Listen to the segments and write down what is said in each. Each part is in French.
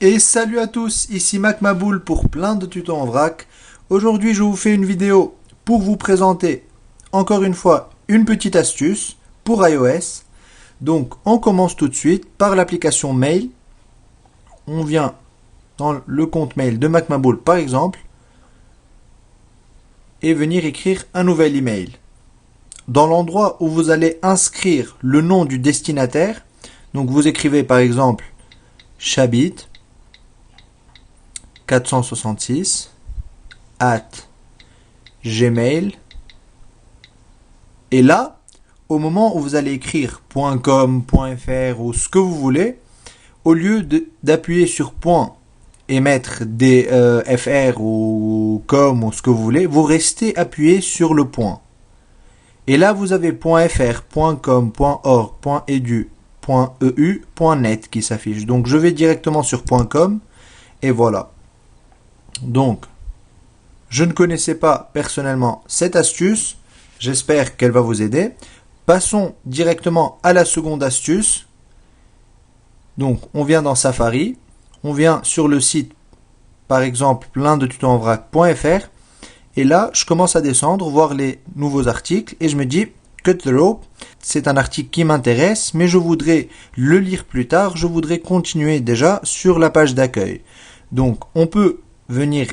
Et salut à tous, ici MacMaboul pour plein de tutos en vrac. Aujourd'hui je vous fais une vidéo pour vous présenter encore une fois une petite astuce pour iOS. Donc on commence tout de suite par l'application Mail. On vient dans le compte mail de MacMaboul par exemple et venir écrire un nouvel email. Dans l'endroit où vous allez inscrire le nom du destinataire, donc vous écrivez par exemple Chabit 466 @gmail. Et là, au moment où vous allez écrire .com, .fr ou ce que vous voulez, au lieu d'appuyer sur point et mettre des fr ou com ou ce que vous voulez, vous restez appuyé sur le point. Et là, vous avez .fr, .com, .org, .edu, .eu, .net qui s'affiche. Donc, je vais directement sur .com et voilà. Donc, je ne connaissais pas personnellement cette astuce. J'espère qu'elle va vous aider. Passons directement à la seconde astuce. Donc, on vient dans Safari. On vient sur le site, par exemple, plein de tutos en vrac.fr. Et là, je commence à descendre, voir les nouveaux articles. Et je me dis, Cut the Rope, c'est un article qui m'intéresse, mais je voudrais le lire plus tard. Je voudrais continuer déjà sur la page d'accueil. Donc, on peut venir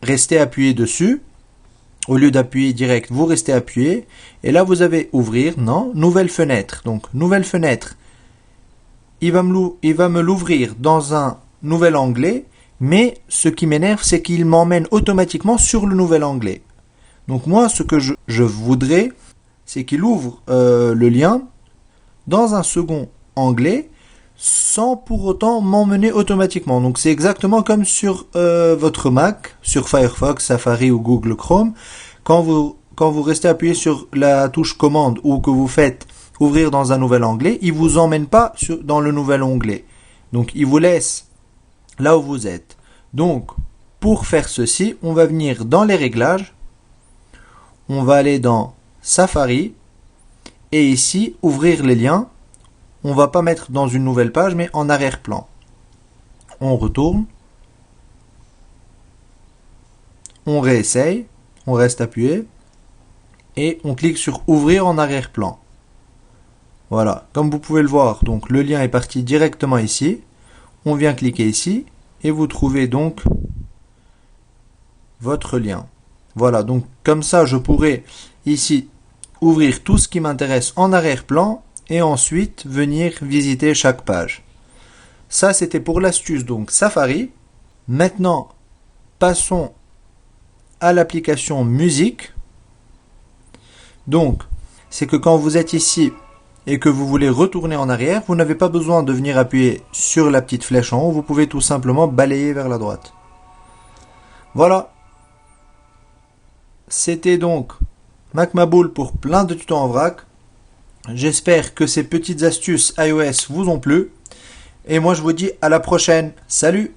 rester appuyé dessus. Au lieu d'appuyer direct, vous restez appuyé. Et là, vous avez ouvrir, non, nouvelle fenêtre. Donc, nouvelle fenêtre. Il va me l'ouvrir dans un nouvel onglet. Mais ce qui m'énerve, c'est qu'il m'emmène automatiquement sur le nouvel onglet. Donc moi, ce que je voudrais, c'est qu'il ouvre le lien dans un second onglet sans pour autant m'emmener automatiquement. Donc c'est exactement comme sur votre Mac, sur Firefox, Safari ou Google Chrome. Quand vous restez appuyé sur la touche commande ou que vous faites ouvrir dans un nouvel onglet, il ne vous emmène pas dans le nouvel onglet. Donc il vous laisse là où vous êtes. Donc, pour faire ceci, on va venir dans les réglages, on va aller dans Safari, et ici, ouvrir les liens. On va pas mettre dans une nouvelle page, mais en arrière-plan. On retourne, on réessaye, on reste appuyé, et on clique sur ouvrir en arrière-plan. Voilà, comme vous pouvez le voir, donc le lien est parti directement ici. On vient cliquer ici et vous trouvez donc votre lien. Voilà, donc comme ça je pourrais ici ouvrir tout ce qui m'intéresse en arrière-plan et ensuite venir visiter chaque page. Ça c'était pour l'astuce donc Safari. Maintenant passons à l'application musique. Donc c'est que quand vous êtes ici et que vous voulez retourner en arrière, vous n'avez pas besoin de venir appuyer sur la petite flèche en haut, vous pouvez tout simplement balayer vers la droite. Voilà. C'était donc MacMaboul pour plein de tutos en vrac. J'espère que ces petites astuces iOS vous ont plu. Et moi je vous dis à la prochaine. Salut!